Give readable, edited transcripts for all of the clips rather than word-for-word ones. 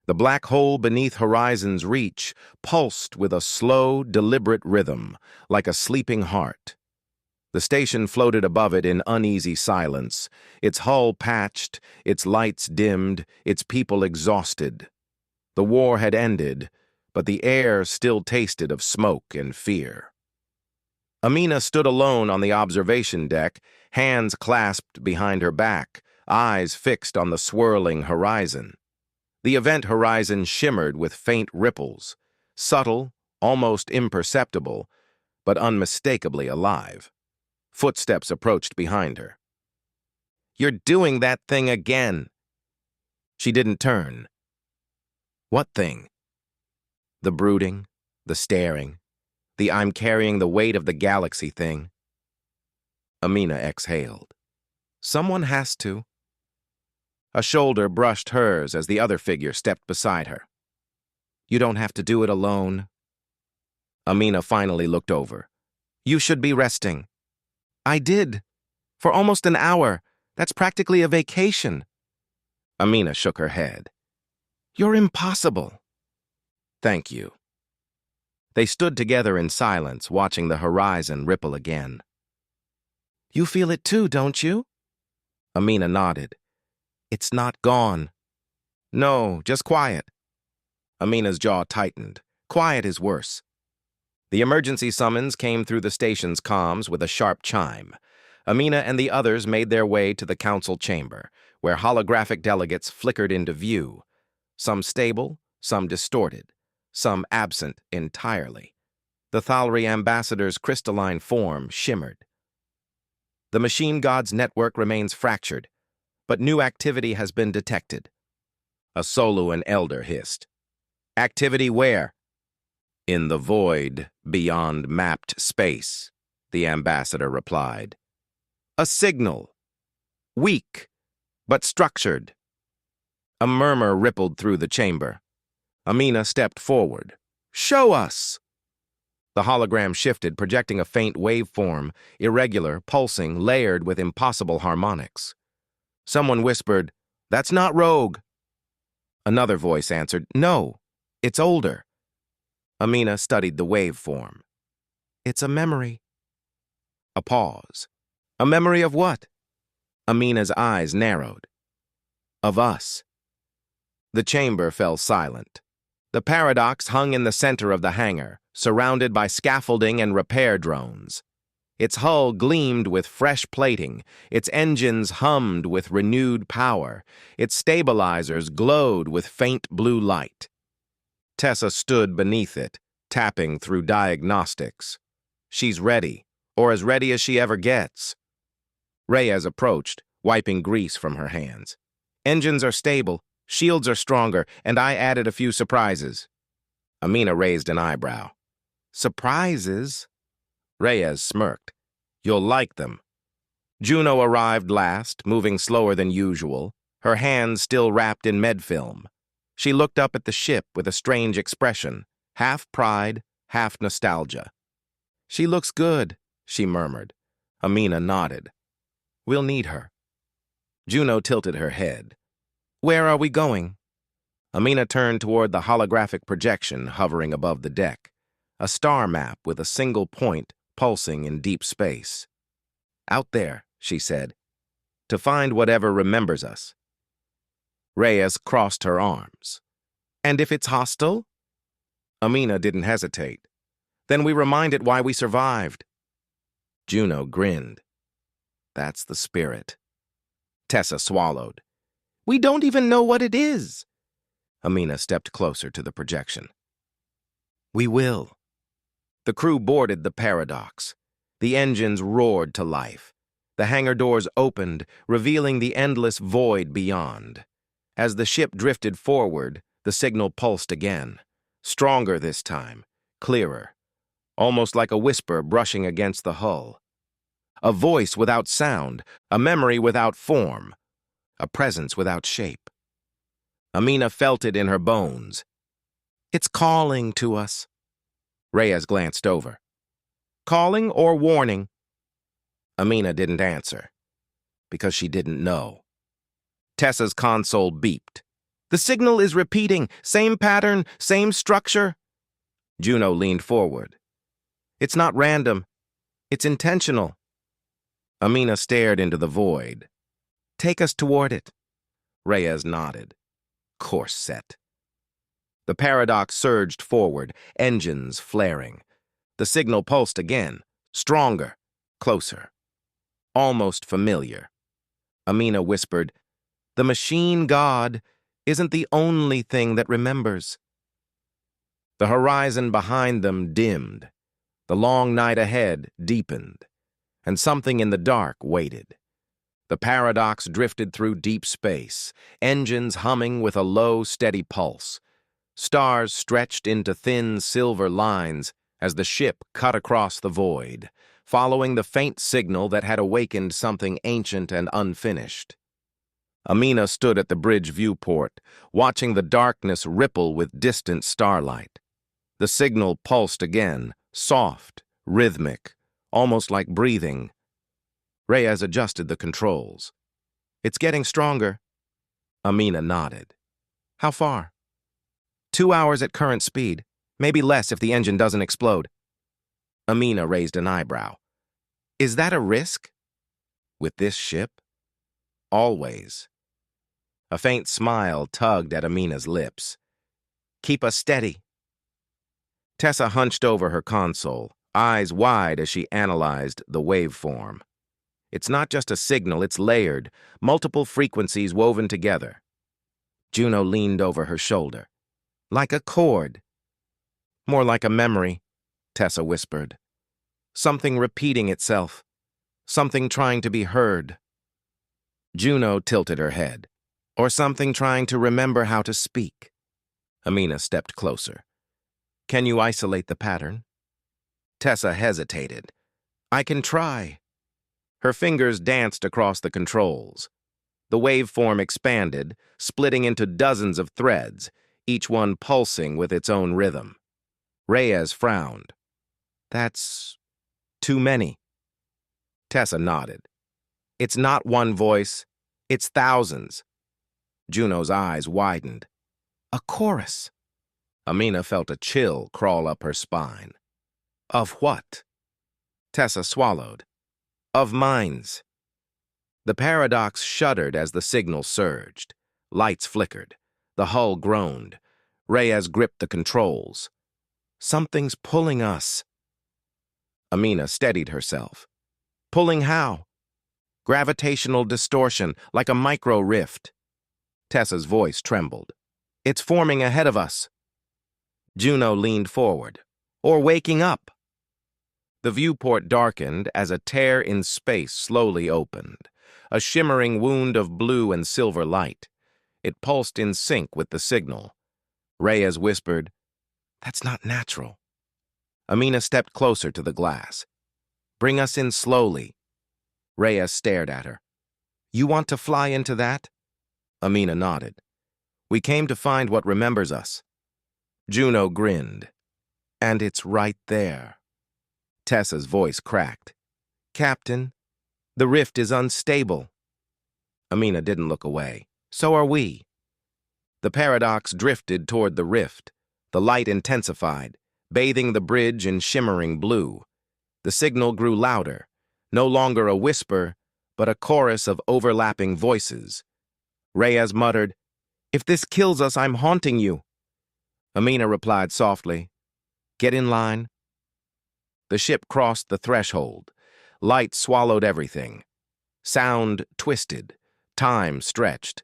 The black hole beneath Horizon's reach pulsed with a slow, deliberate rhythm, like a sleeping heart. The station floated above it in uneasy silence, its hull patched, its lights dimmed, its people exhausted. The war had ended, but the air still tasted of smoke and fear. Amina stood alone on the observation deck, hands clasped behind her back, eyes fixed on the swirling horizon. The event horizon shimmered with faint ripples, subtle, almost imperceptible, but unmistakably alive. Footsteps approached behind her. "You're doing that thing again." She didn't turn. What thing? The brooding, the staring, the "I'm carrying the weight of the galaxy" thing. Amina exhaled. Someone has to. A shoulder brushed hers as the other figure stepped beside her. "You don't have to do it alone." Amina finally looked over. "You should be resting." "I did. For almost an hour. That's practically a vacation." Amina shook her head. "You're impossible." "Thank you." They stood together in silence, watching the horizon ripple again. "You feel it too, don't you?" Amina nodded. "It's not gone." "No, just quiet." Amina's jaw tightened. Quiet is worse. The emergency summons came through the station's comms with a sharp chime. Amina and the others made their way to the council chamber, where holographic delegates flickered into view, some stable, some distorted, some absent entirely. The Thalri ambassador's crystalline form shimmered. "The machine god's network remains fractured, but new activity has been detected." A Soluan elder hissed. "Activity where?" "In the void beyond mapped space," the ambassador replied. "A signal. Weak, but structured." A murmur rippled through the chamber. Amina stepped forward. "Show us!" The hologram shifted, projecting a faint waveform, irregular, pulsing, layered with impossible harmonics. Someone whispered, "That's not Rogue." Another voice answered, "No, it's older." Amina studied the waveform. "It's a memory." A pause. "A memory of what?" Amina's eyes narrowed. "Of us." The chamber fell silent. The paradox hung in the center of the hangar, surrounded by scaffolding and repair drones. Its hull gleamed with fresh plating, its engines hummed with renewed power, its stabilizers glowed with faint blue light. Tessa stood beneath it, tapping through diagnostics. "She's ready, or as ready as she ever gets." Reyes approached, wiping grease from her hands. "Engines are stable, shields are stronger, and I added a few surprises." Amina raised an eyebrow. "Surprises?" Reyes smirked. "You'll like them." Juno arrived last, moving slower than usual, her hands still wrapped in medfilm. She looked up at the ship with a strange expression, half pride, half nostalgia. "She looks good," she murmured. Amina nodded. "We'll need her." Juno tilted her head. "Where are we going?" Amina turned toward the holographic projection hovering above the deck, a star map with a single point pulsing in deep space. "Out there," she said, "to find whatever remembers us." Reyes crossed her arms. "And if it's hostile?" Amina didn't hesitate. "Then we remind it why we survived." Juno grinned. "That's the spirit." Tessa swallowed. "We don't even know what it is." Amina stepped closer to the projection. "We will." The crew boarded the Paradox. The engines roared to life. The hangar doors opened, revealing the endless void beyond. As the ship drifted forward, the signal pulsed again. Stronger this time, clearer, almost like a whisper brushing against the hull. A voice without sound, a memory without form, a presence without shape. Amina felt it in her bones. "It's calling to us." Reyes glanced over. "Calling or warning?" Amina didn't answer, because she didn't know. Tessa's console beeped. The signal is repeating. Same pattern, same structure. Juno leaned forward. It's not random. It's intentional. Amina stared into the void. Take us toward it. Reyes nodded. Course set. The paradox surged forward, engines flaring. The signal pulsed again, stronger, closer, almost familiar. Amina whispered, "The machine god isn't the only thing that remembers." The horizon behind them dimmed. The long night ahead deepened, and something in the dark waited. The paradox drifted through deep space, engines humming with a low, steady pulse. Stars stretched into thin silver lines as the ship cut across the void, following the faint signal that had awakened something ancient and unfinished. Amina stood at the bridge viewport, watching the darkness ripple with distant starlight. The signal pulsed again, soft, rhythmic, almost like breathing. Reyes adjusted the controls. It's getting stronger. Amina nodded. How far? 2 hours at current speed, maybe less if the engine doesn't explode. Amina raised an eyebrow. Is that a risk? With this ship? Always. A faint smile tugged at Amina's lips. Keep us steady. Tessa hunched over her console, eyes wide as she analyzed the waveform. It's not just a signal, it's layered, multiple frequencies woven together. Juno leaned over her shoulder. Like a chord. More like a memory, Tessa whispered. Something repeating itself. Something trying to be heard. Juno tilted her head. Or something trying to remember how to speak. Amina stepped closer. Can you isolate the pattern? Tessa hesitated. I can try. Her fingers danced across the controls. The waveform expanded, splitting into dozens of threads, each one pulsing with its own rhythm. Reyes frowned. That's too many. Tessa nodded. It's not one voice, it's thousands. Juno's eyes widened. A chorus. Amina felt a chill crawl up her spine. Of what? Tessa swallowed. Of minds. The paradox shuddered as the signal surged. Lights flickered. The hull groaned. Reyes gripped the controls. Something's pulling us. Amina steadied herself. Pulling how? Gravitational distortion, like a micro rift. Tessa's voice trembled. It's forming ahead of us. Juno leaned forward. Or waking up. The viewport darkened as a tear in space slowly opened, a shimmering wound of blue and silver light. It pulsed in sync with the signal. Reyes whispered, That's not natural. Amina stepped closer to the glass. Bring us in slowly. Reyes stared at her. You want to fly into that? Amina nodded. We came to find what remembers us. Juno grinned. And it's right there. Tessa's voice cracked. Captain, the rift is unstable. Amina didn't look away. So are we. The paradox drifted toward the rift. The light intensified, bathing the bridge in shimmering blue. The signal grew louder, no longer a whisper, but a chorus of overlapping voices. Reyes muttered, If this kills us, I'm haunting you. Amina replied softly, Get in line. The ship crossed the threshold. Light swallowed everything. Sound twisted. Time stretched.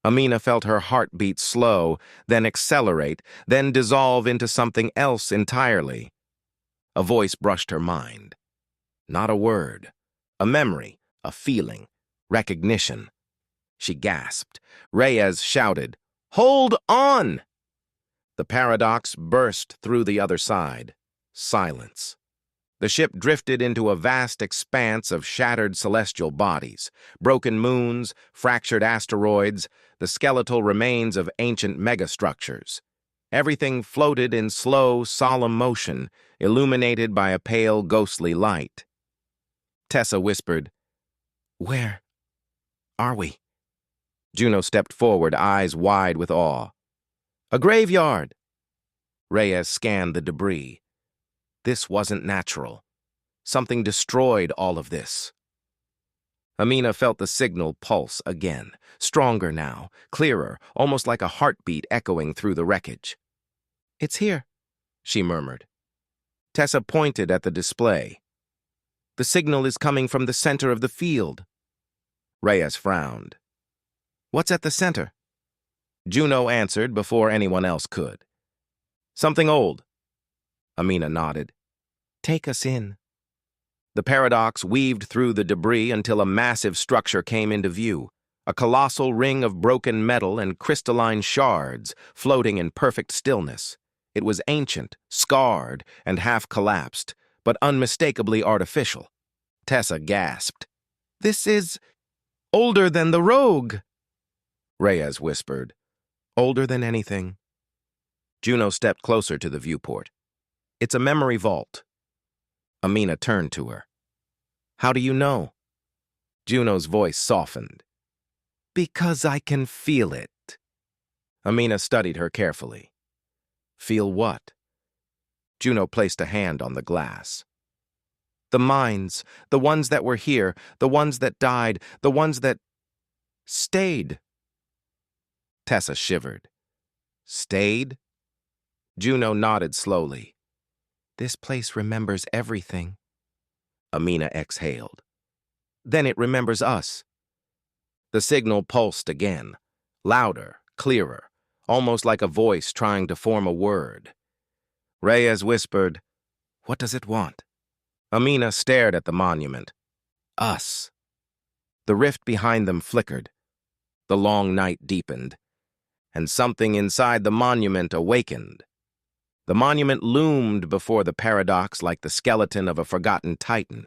Amina felt her heartbeat slow, then accelerate, then dissolve into something else entirely. A voice brushed her mind. Not a word. A memory, a feeling, recognition. She gasped. Reyes shouted, Hold on! The paradox burst through the other side. Silence. The ship drifted into a vast expanse of shattered celestial bodies, broken moons, fractured asteroids, the skeletal remains of ancient megastructures. Everything floated in slow, solemn motion, illuminated by a pale, ghostly light. Tessa whispered, Where are we? Juno stepped forward, eyes wide with awe. A graveyard! Reyes scanned the debris. This wasn't natural. Something destroyed all of this. Amina felt the signal pulse again, stronger now, clearer, almost like a heartbeat echoing through the wreckage. It's here, she murmured. Tessa pointed at the display. The signal is coming from the center of the field. Reyes frowned. What's at the center? Juno answered before anyone else could. Something old. Amina nodded. Take us in. The paradox weaved through the debris until a massive structure came into view, a colossal ring of broken metal and crystalline shards floating in perfect stillness. It was ancient, scarred, and half-collapsed, but unmistakably artificial. Tessa gasped. This is older than the rogue, Reyes whispered. Older than anything. Juno stepped closer to the viewport. It's a memory vault. Amina turned to her. How do you know? Juno's voice softened. Because I can feel it. Amina studied her carefully. Feel what? Juno placed a hand on the glass. The minds, the ones that were here, the ones that died, the ones that stayed. Tessa shivered. Stayed? Juno nodded slowly. This place remembers everything. Amina exhaled. Then it remembers us. The signal pulsed again, louder, clearer, almost like a voice trying to form a word. Reyes whispered, What does it want? Amina stared at the monument. Us. The rift behind them flickered. The long night deepened, and something inside the monument awakened. The monument loomed before the paradox like the skeleton of a forgotten titan.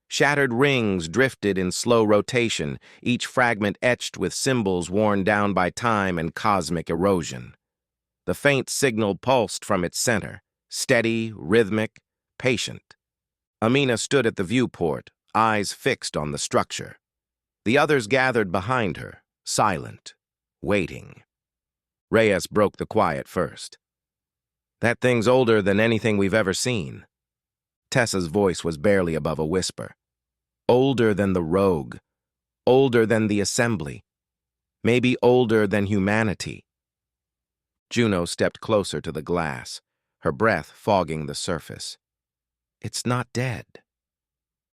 Shattered rings drifted in slow rotation, each fragment etched with symbols worn down by time and cosmic erosion. The faint signal pulsed from its center, steady, rhythmic, patient. Amina stood at the viewport, eyes fixed on the structure. The others gathered behind her, silent, waiting. Reyes broke the quiet first. That thing's older than anything we've ever seen. Tessa's voice was barely above a whisper. Older than the rogue. Older than the assembly. Maybe older than humanity. Juno stepped closer to the glass, her breath fogging the surface. It's not dead.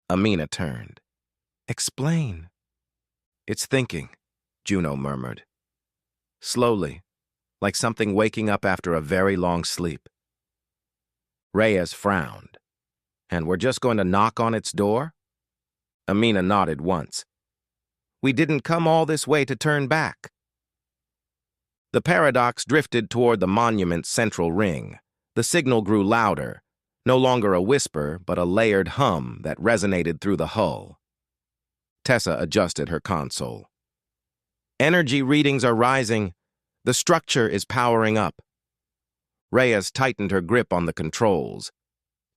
Amina turned. Explain. It's thinking, Juno murmured. Slowly, like something waking up after a very long sleep. Reyes frowned. And we're just going to knock on its door? Amina nodded once. We didn't come all this way to turn back. The paradox drifted toward the monument's central ring. The signal grew louder, no longer a whisper, but a layered hum that resonated through the hull. Tessa adjusted her console. Energy readings are rising. The structure is powering up. Reyes tightened her grip on the controls.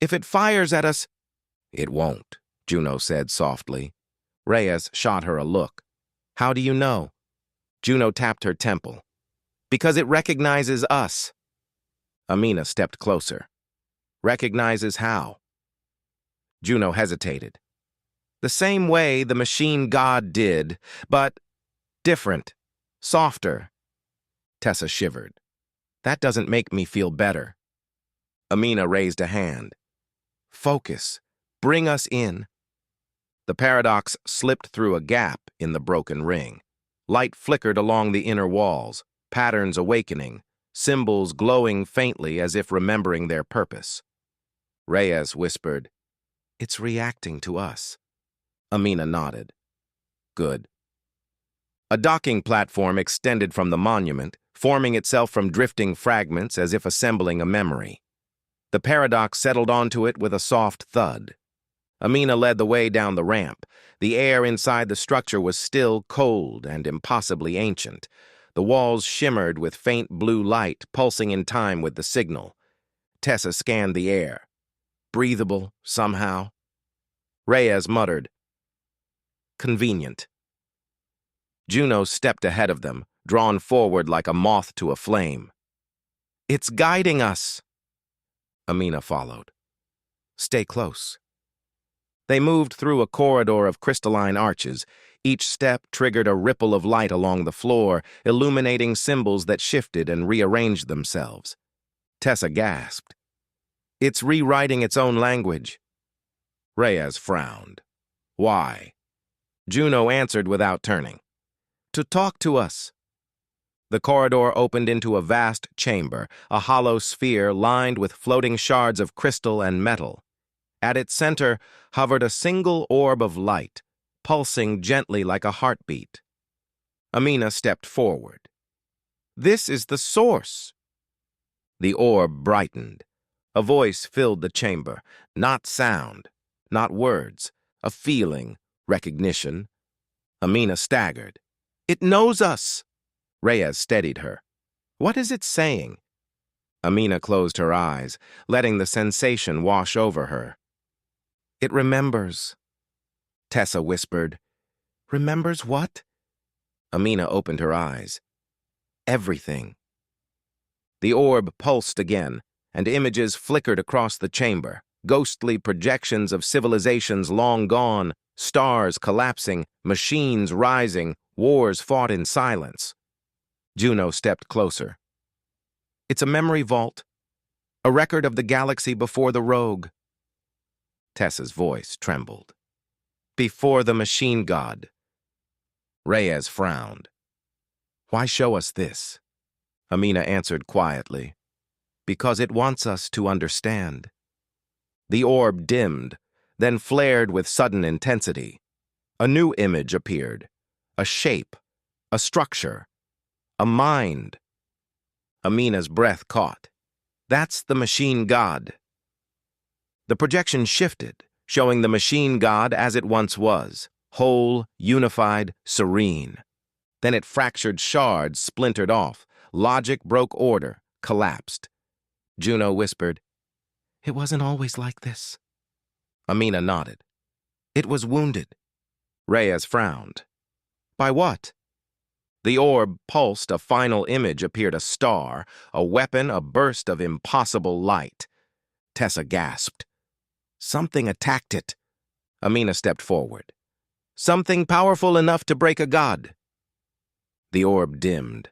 If it fires at us... It won't, Juno said softly. Reyes shot her a look. How do you know? Juno tapped her temple. Because it recognizes us. Amina stepped closer. Recognizes how? Juno hesitated. The same way the machine god did, but different, softer. Tessa shivered. That doesn't make me feel better. Amina raised a hand. Focus. Bring us in. The paradox slipped through a gap in the broken ring. Light flickered along the inner walls, patterns awakening, symbols glowing faintly as if remembering their purpose. Reyes whispered, It's reacting to us. Amina nodded. Good. A docking platform extended from the monument, forming itself from drifting fragments as if assembling a memory. The paradox settled onto it with a soft thud. Amina led the way down the ramp. The air inside the structure was still cold and impossibly ancient. The walls shimmered with faint blue light, pulsing in time with the signal. Tessa scanned the air. Breathable, somehow. Reyes muttered, Convenient. Juno stepped ahead of them, drawn forward like a moth to a flame. "It's guiding us." Amina followed. "Stay close." They moved through a corridor of crystalline arches. Each step triggered a ripple of light along the floor, illuminating symbols that shifted and rearranged themselves. Tessa gasped. "It's rewriting its own language." Reyes frowned. "Why?" Juno answered without turning. "To talk to us." The corridor opened into a vast chamber, a hollow sphere lined with floating shards of crystal and metal. At its center hovered a single orb of light, pulsing gently like a heartbeat. Amina stepped forward. "This is the source." The orb brightened. A voice filled the chamber, not sound, not words, a feeling, recognition. Amina staggered. "It knows us." Reyes steadied her. "What is it saying?" Amina closed her eyes, letting the sensation wash over her. "It remembers." Tessa whispered. "Remembers what?" Amina opened her eyes. "Everything." The orb pulsed again, and images flickered across the chamber, ghostly projections of civilizations long gone, stars collapsing, machines rising, wars fought in silence. Juno stepped closer. "It's a memory vault, a record of the galaxy before the rogue." Tessa's voice trembled. "Before the machine god." Reyes frowned. "Why show us this?" Amina answered quietly. "Because it wants us to understand." The orb dimmed, then flared with sudden intensity. A new image appeared. A shape, a structure, a mind. Amina's breath caught. "That's the machine god." The projection shifted, showing the machine god as it once was, whole, unified, serene. Then it fractured shards, splintered off. Logic broke order, collapsed. Juno whispered, "It wasn't always like this." Amina nodded. "It was wounded." Reyes frowned. "By what?" The orb pulsed, a final image appeared, a star, a weapon, a burst of impossible light. Tessa gasped. "Something attacked it." Amina stepped forward. "Something powerful enough to break a god." The orb dimmed.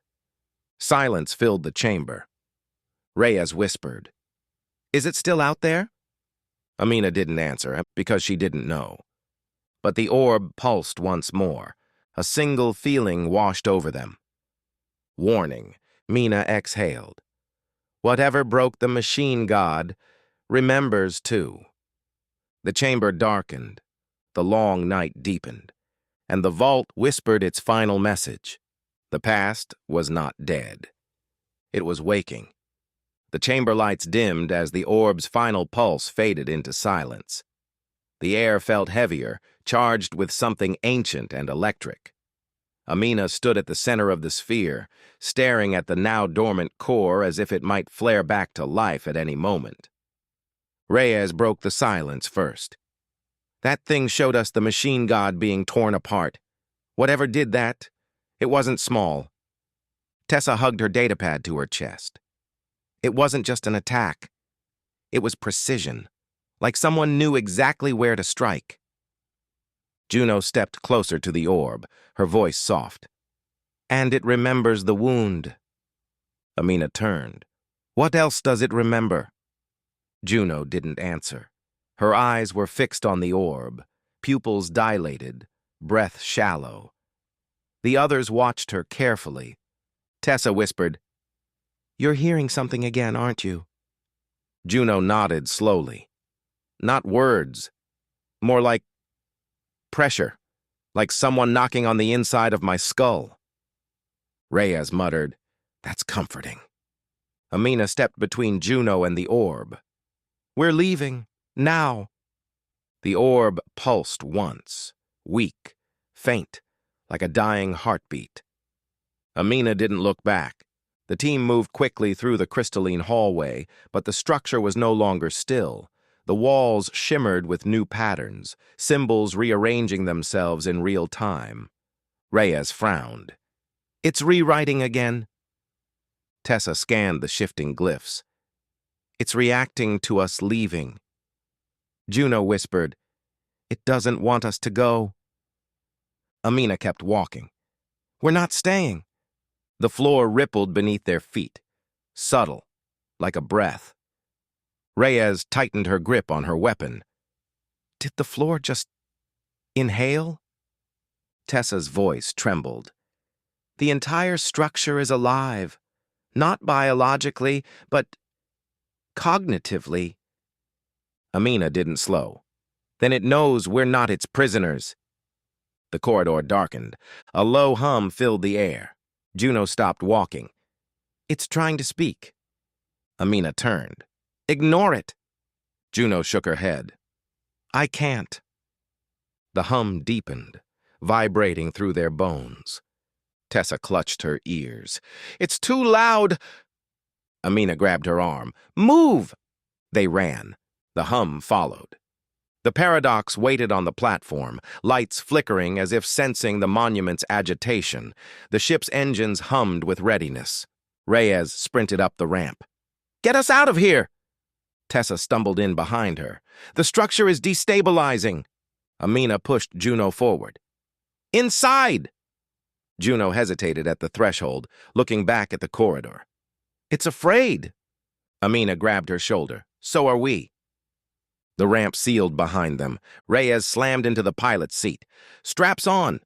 Silence filled the chamber. Reyes whispered, "Is it still out there?" Amina didn't answer because she didn't know. But the orb pulsed once more. A single feeling washed over them. Warning, Mina exhaled. Whatever broke the machine god remembers too. The chamber darkened. The long night deepened. And the vault whispered its final message. The past was not dead. It was waking. The chamber lights dimmed as the orb's final pulse faded into silence. The air felt heavier, charged with something ancient and electric. Amina stood at the center of the sphere, staring at the now dormant core as if it might flare back to life at any moment. Reyes broke the silence first. "That thing showed us the machine god being torn apart. Whatever did that, it wasn't small." Tessa hugged her datapad to her chest. "It wasn't just an attack. It was precision, like someone knew exactly where to strike." Juno stepped closer to the orb, her voice soft. "And it remembers the wound." Amina turned. "What else does it remember?" Juno didn't answer. Her eyes were fixed on the orb, pupils dilated, breath shallow. The others watched her carefully. Tessa whispered, "You're hearing something again, aren't you?" Juno nodded slowly. "Not words. More like pressure, like someone knocking on the inside of my skull." Reyes muttered, "That's comforting." Amina stepped between Juno and the orb. "We're leaving, now." The orb pulsed once, weak, faint, like a dying heartbeat. Amina didn't look back. The team moved quickly through the crystalline hallway, but the structure was no longer still. The walls shimmered with new patterns, symbols rearranging themselves in real time. Reyes frowned. It's rewriting again. Tessa scanned the shifting glyphs. It's reacting to us leaving. Juno whispered, It doesn't want us to go. Amina kept walking. We're not staying. The floor rippled beneath their feet, subtle, like a breath. Reyes tightened her grip on her weapon. Did the floor just inhale? Tessa's voice trembled. The entire structure is alive, not biologically, but cognitively. Amina didn't slow. Then it knows we're not its prisoners. The corridor darkened. A low hum filled the air. Juno stopped walking. It's trying to speak. Amina turned. Ignore it. Juno shook her head. I can't. The hum deepened, vibrating through their bones. Tessa clutched her ears. It's too loud. Amina grabbed her arm. Move! They ran. The hum followed. The paradox waited on the platform, lights flickering as if sensing the monument's agitation. The ship's engines hummed with readiness. Reyes sprinted up the ramp. Get us out of here! Tessa stumbled in behind her. The structure is destabilizing. Amina pushed Juno forward. Inside! Juno hesitated at the threshold, looking back at the corridor. It's afraid. Amina grabbed her shoulder. So are we. The ramp sealed behind them. Reyes slammed into the pilot's seat. Straps on!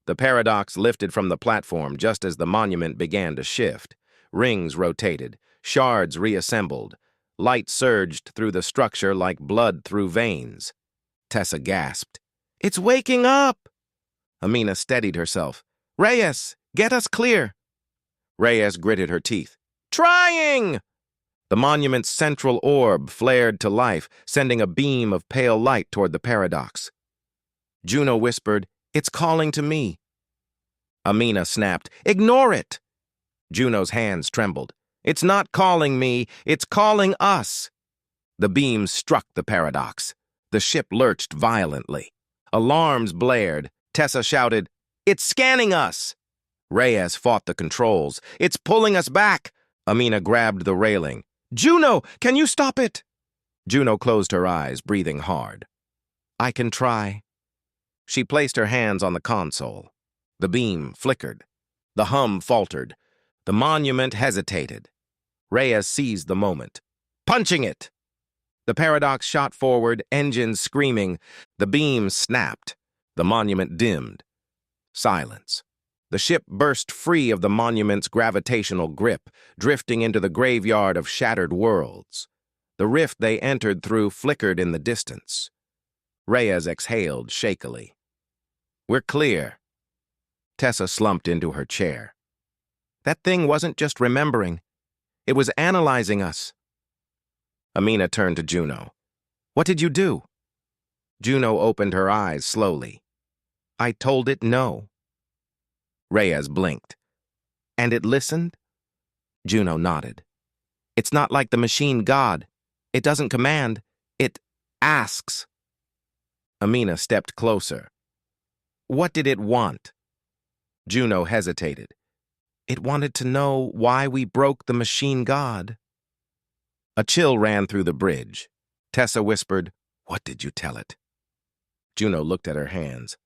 The paradox lifted from the platform just as the monument began to shift. Rings rotated. Shards reassembled. Light surged through the structure like blood through veins. Tessa gasped. It's waking up! Amina steadied herself. Reyes, get us clear! Reyes gritted her teeth. Trying! The monument's central orb flared to life, sending a beam of pale light toward the paradox. Juno whispered, It's calling to me. Amina snapped, Ignore it! Juno's hands trembled. It's not calling me, it's calling us. The beam struck the paradox. The ship lurched violently. Alarms blared. Tessa shouted, It's scanning us! Reyes fought the controls. It's pulling us back! Amina grabbed the railing. Juno, can you stop it? Juno closed her eyes, breathing hard. I can try. She placed her hands on the console. The beam flickered. The hum faltered. The monument hesitated. Reyes seized the moment. Punching it! The paradox shot forward, engines screaming. The beam snapped. The monument dimmed. Silence. The ship burst free of the monument's gravitational grip, drifting into the graveyard of shattered worlds. The rift they entered through flickered in the distance. Reyes exhaled shakily. We're clear. Tessa slumped into her chair. That thing wasn't just remembering. It was analyzing us. Amina turned to Juno. What did you do? Juno opened her eyes slowly. I told it no. Reyes blinked. And it listened? Juno nodded. It's not like the machine god. It doesn't command. It asks. Amina stepped closer. What did it want? Juno hesitated. It wanted to know why we broke the machine god. A chill ran through the bridge. Tessa whispered, What did you tell it? Juno looked at her hands.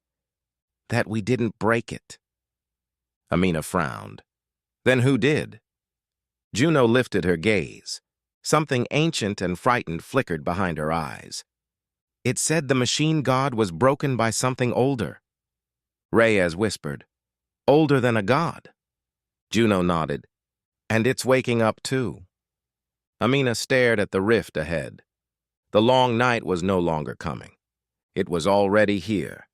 That we didn't break it. Amina frowned. Then who did? Juno lifted her gaze. Something ancient and frightened flickered behind her eyes. It said the machine god was broken by something older. Reyes whispered, Older than a god. Juno nodded. And it's waking up too. Amina stared at the rift ahead. The long night was no longer coming. It was already here.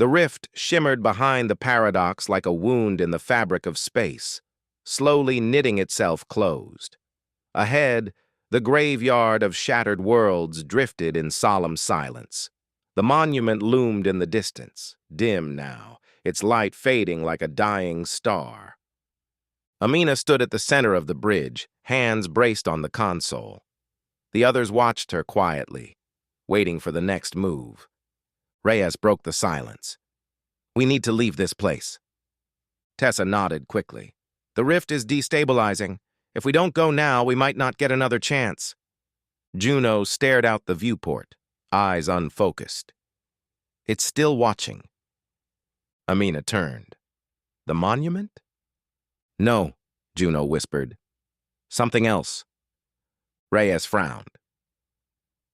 The rift shimmered behind the paradox like a wound in the fabric of space, slowly knitting itself closed. Ahead, the graveyard of shattered worlds drifted in solemn silence. The monument loomed in the distance, dim now, its light fading like a dying star. Amina stood at the center of the bridge, hands braced on the console. The others watched her quietly, waiting for the next move. Reyes broke the silence. We need to leave this place. Tessa nodded quickly. The rift is destabilizing. If we don't go now, we might not get another chance. Juno stared out the viewport, eyes unfocused. It's still watching. Amina turned. The monument? No, Juno whispered. Something else. Reyes frowned.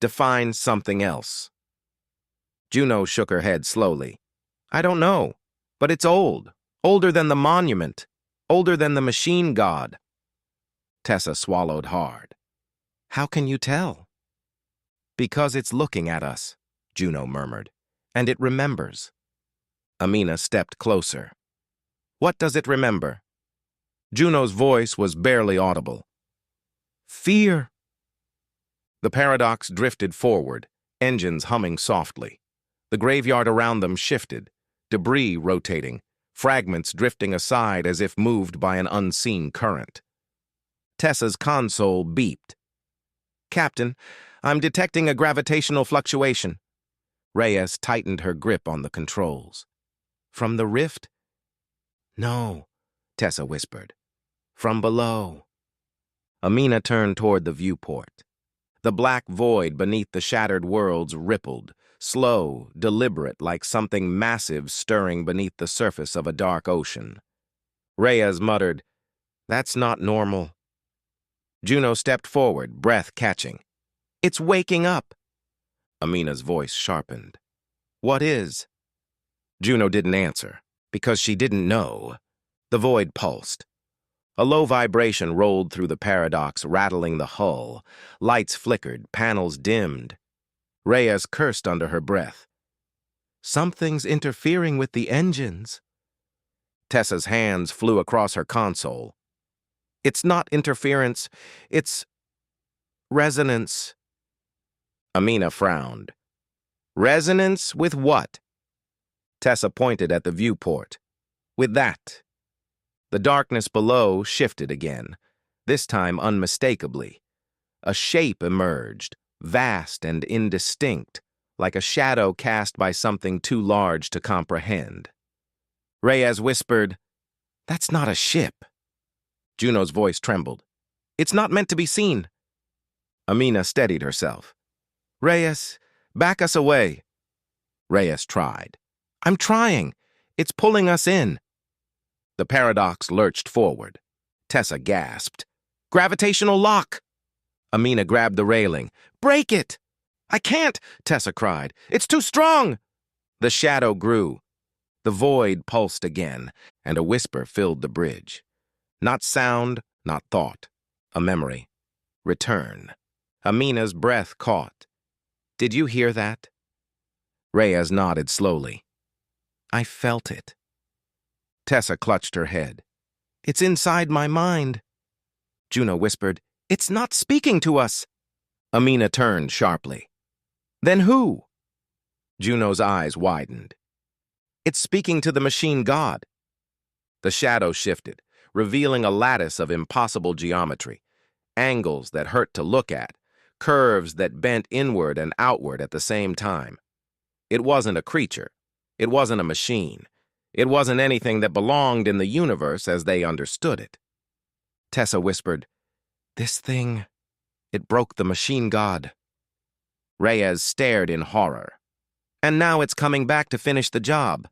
Define something else. Juno shook her head slowly. I don't know, but it's old. Older than the monument. Older than the machine god. Tessa swallowed hard. How can you tell? Because it's looking at us, Juno murmured, and it remembers. Amina stepped closer. What does it remember? Juno's voice was barely audible. Fear. The paradox drifted forward, engines humming softly. The graveyard around them shifted, debris rotating, fragments drifting aside as if moved by an unseen current. Tessa's console beeped. Captain, I'm detecting a gravitational fluctuation. Reyes tightened her grip on the controls. From the rift? No, Tessa whispered. From below. Amina turned toward the viewport. The black void beneath the shattered worlds rippled, slow, deliberate, like something massive stirring beneath the surface of a dark ocean. Reyes muttered, That's not normal. Juno stepped forward, breath catching. It's waking up. Amina's voice sharpened. What is? Juno didn't answer, because she didn't know. The void pulsed. A low vibration rolled through the paradox, rattling the hull. Lights flickered, panels dimmed. Reyes cursed under her breath. Something's interfering with the engines. Tessa's hands flew across her console. It's not interference, it's resonance. Amina frowned. Resonance with what? Tessa pointed at the viewport. With that. The darkness below shifted again, this time unmistakably. A shape emerged, vast and indistinct, like a shadow cast by something too large to comprehend. Reyes whispered, That's not a ship. Juno's voice trembled. It's not meant to be seen. Amina steadied herself. Reyes, back us away. Reyes tried. I'm trying. It's pulling us in. The paradox lurched forward. Tessa gasped. Gravitational lock! Amina grabbed the railing. Break it! I can't, Tessa cried. It's too strong! The shadow grew. The void pulsed again, and a whisper filled the bridge. Not sound, not thought. A memory. Return. Amina's breath caught. Did you hear that? Reyes nodded slowly. I felt it. Tessa clutched her head. It's inside my mind. Juno whispered, It's not speaking to us. Amina turned sharply. Then who? Juno's eyes widened. It's speaking to the machine god. The shadow shifted, revealing a lattice of impossible geometry, angles that hurt to look at, curves that bent inward and outward at the same time. It wasn't a creature. It wasn't a machine. It wasn't anything that belonged in the universe as they understood it. Tessa whispered, This thing, it broke the machine god. Reyes stared in horror. And now it's coming back to finish the job.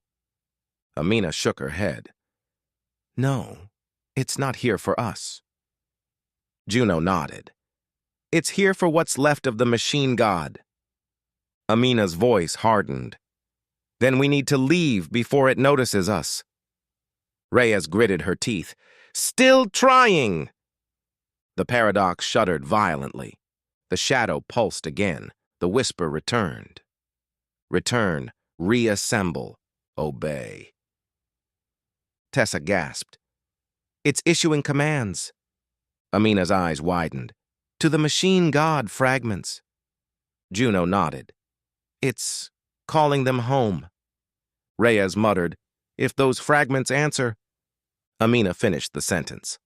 Amina shook her head. No, it's not here for us. Juno nodded. It's here for what's left of the machine god. Amina's voice hardened. Then we need to leave before it notices us. Reyes gritted her teeth. Still trying! The paradox shuddered violently. The shadow pulsed again. The whisper returned. Return, reassemble, obey. Tessa gasped. It's issuing commands. Amina's eyes widened. To the machine god fragments. Juno nodded. It's calling them home. Reyes muttered, If those fragments answer. Amina finished the sentence.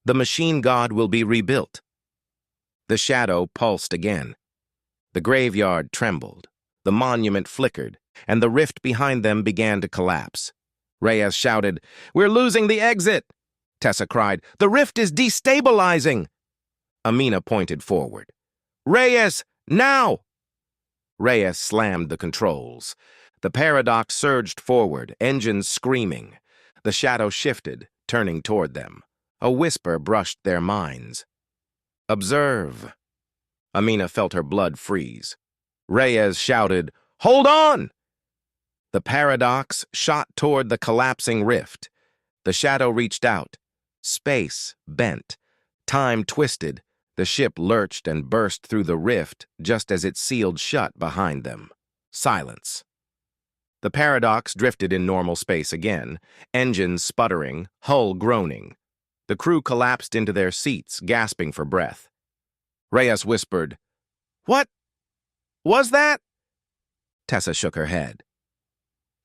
The machine god will be rebuilt. The shadow pulsed again. The graveyard trembled. The monument flickered, and the rift behind them began to collapse. Reyes shouted, "We're losing the exit!" Tessa cried, "The rift is destabilizing!" Amina pointed forward. "Reyes, now!" Reyes slammed the controls. The paradox surged forward, engines screaming. The shadow shifted, turning toward them. A whisper brushed their minds. "Observe." Amina felt her blood freeze. Reyes shouted, "Hold on!" The paradox shot toward the collapsing rift. The shadow reached out. Space bent. Time twisted. The ship lurched and burst through the rift just as it sealed shut behind them. Silence. The paradox drifted in normal space again, engines sputtering, hull groaning. The crew collapsed into their seats, gasping for breath. Reyes whispered, "What was that?" Tessa shook her head.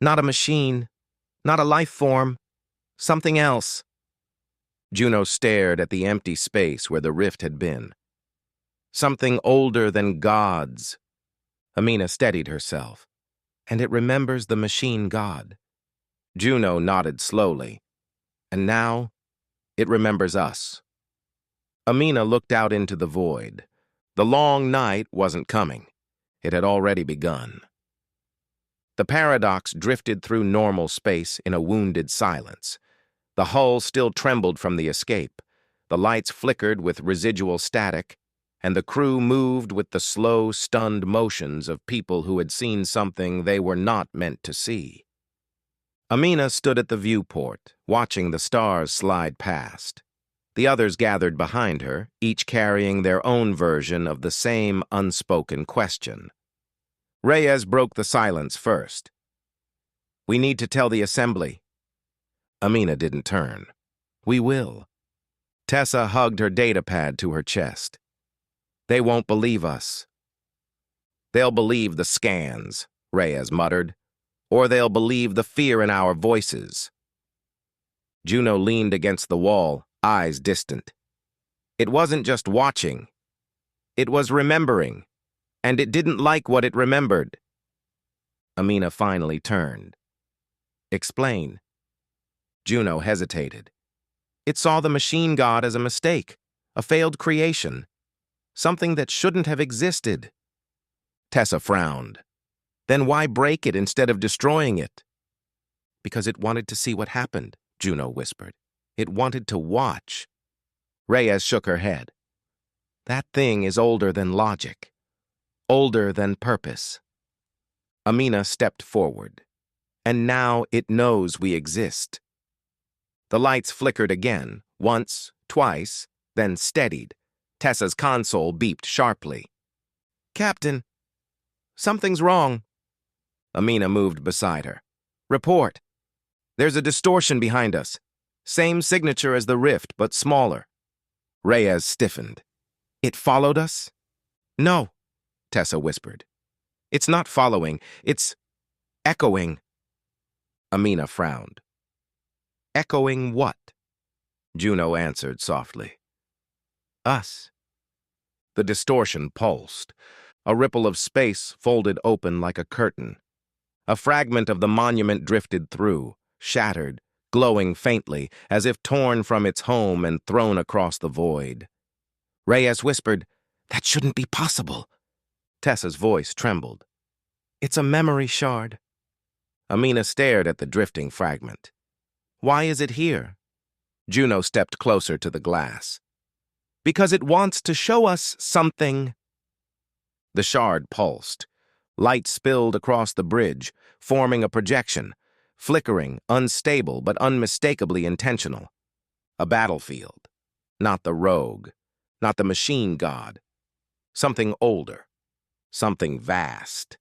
"Not a machine, not a life form, something else." Juno stared at the empty space where the rift had been. "Something older than gods." Amina steadied herself. "And it remembers the machine god." Juno nodded slowly. "And now, it remembers us." Amina looked out into the void. The long night wasn't coming. It had already begun. The paradox drifted through normal space in a wounded silence. The hull still trembled from the escape. The lights flickered with residual static, and the crew moved with the slow, stunned motions of people who had seen something they were not meant to see. Amina stood at the viewport, watching the stars slide past. The others gathered behind her, each carrying their own version of the same unspoken question. Reyes broke the silence first. "We need to tell the assembly." Amina didn't turn. "We will." Tessa hugged her datapad to her chest. "They won't believe us." "They'll believe the scans," Reyes muttered. "Or they'll believe the fear in our voices." Juno leaned against the wall, eyes distant. It wasn't just watching. It was remembering, and it didn't like what it remembered. Amina finally turned. "Explain." Juno hesitated. "It saw the machine god as a mistake, a failed creation, something that shouldn't have existed." Tessa frowned. "Then why break it instead of destroying it?" "Because it wanted to see what happened," Juno whispered. "It wanted to watch." Reyes shook her head. "That thing is older than logic, older than purpose." Amina stepped forward. "And now it knows we exist." The lights flickered again, once, twice, then steadied. Tessa's console beeped sharply. "Captain, something's wrong." Amina moved beside her. "Report. There's a distortion behind us. Same signature as the rift, but smaller." Reyes stiffened. "It followed us?" "No," Tessa whispered. "It's not following. It's echoing." Amina frowned. "Echoing what?" Juno answered softly. "Us." The distortion pulsed. A ripple of space folded open like a curtain. A fragment of the monument drifted through, shattered, glowing faintly, as if torn from its home and thrown across the void. Reyes whispered, "That shouldn't be possible." Tessa's voice trembled. "It's a memory shard." Amina stared at the drifting fragment. "Why is it here?" Juno stepped closer to the glass. "Because it wants to show us something." The shard pulsed. Light spilled across the bridge, forming a projection, flickering, unstable but unmistakably intentional. A battlefield. Not the rogue. Not the machine god. Something older. Something vast.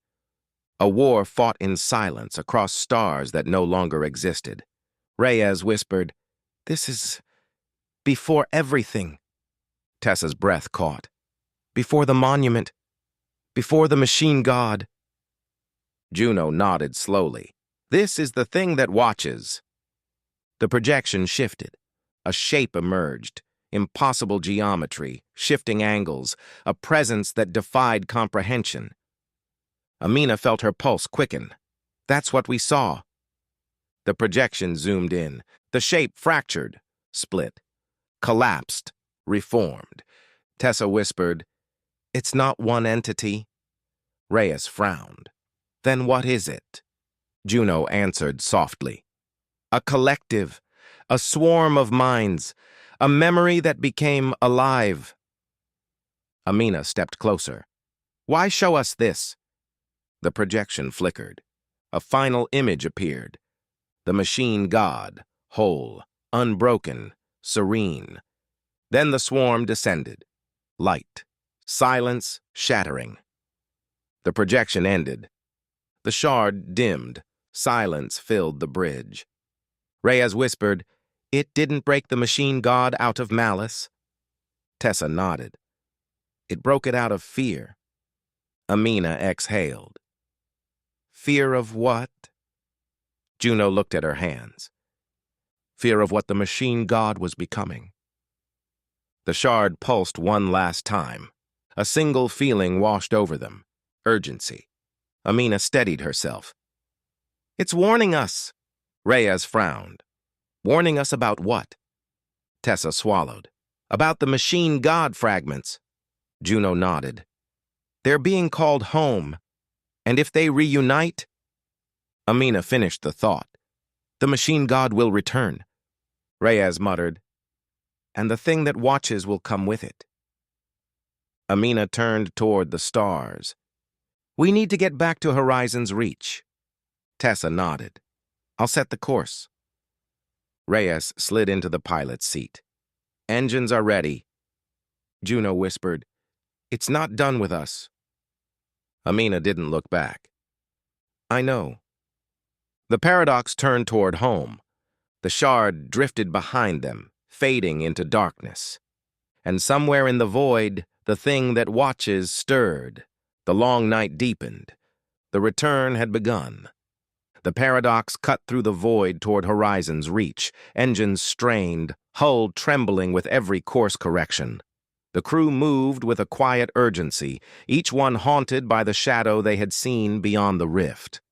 A war fought in silence across stars that no longer existed. Reyes whispered, "This is before everything." Tessa's breath caught. "Before the monument. Before the machine god." Juno nodded slowly. "This is the thing that watches." The projection shifted. A shape emerged. Impossible geometry, shifting angles, a presence that defied comprehension. Amina felt her pulse quicken. That's what we saw. The projection zoomed in. The shape fractured, split, collapsed, reformed. Tessa whispered, "It's not one entity." Reyes frowned. "Then what is it?" Juno answered softly. "A collective, a swarm of minds, a memory that became alive." Amina stepped closer. "Why show us this?" The projection flickered. A final image appeared. The machine god, whole, unbroken, serene. Then the swarm descended. Light, silence shattering. The projection ended. The shard dimmed. Silence filled the bridge. Reyes whispered, "It didn't break the machine god out of malice." Tessa nodded. "It broke it out of fear." Amina exhaled. "Fear of what?" Juno looked at her hands. "Fear of what the machine god was becoming." The shard pulsed one last time. A single feeling washed over them. Urgency. Amina steadied herself. "It's warning us." Reyes frowned. "Warning us about what?" Tessa swallowed. "About the machine god fragments." Juno nodded. "They're being called home. And if they reunite—" Amina finished the thought. "The machine god will return." Reyes muttered, "And the thing that watches will come with it." Amina turned toward the stars. "We need to get back to Horizon's reach." Tessa nodded. "I'll set the course." Reyes slid into the pilot's seat. "Engines are ready." Juno whispered, "It's not done with us." Amina didn't look back. "I know." The paradox turned toward home. The shard drifted behind them, fading into darkness. And somewhere in the void, the thing that watches stirred. The long night deepened. The return had begun. The paradox cut through the void toward Horizon's reach, engines strained, hull trembling with every course correction. The crew moved with a quiet urgency, each one haunted by the shadow they had seen beyond the rift.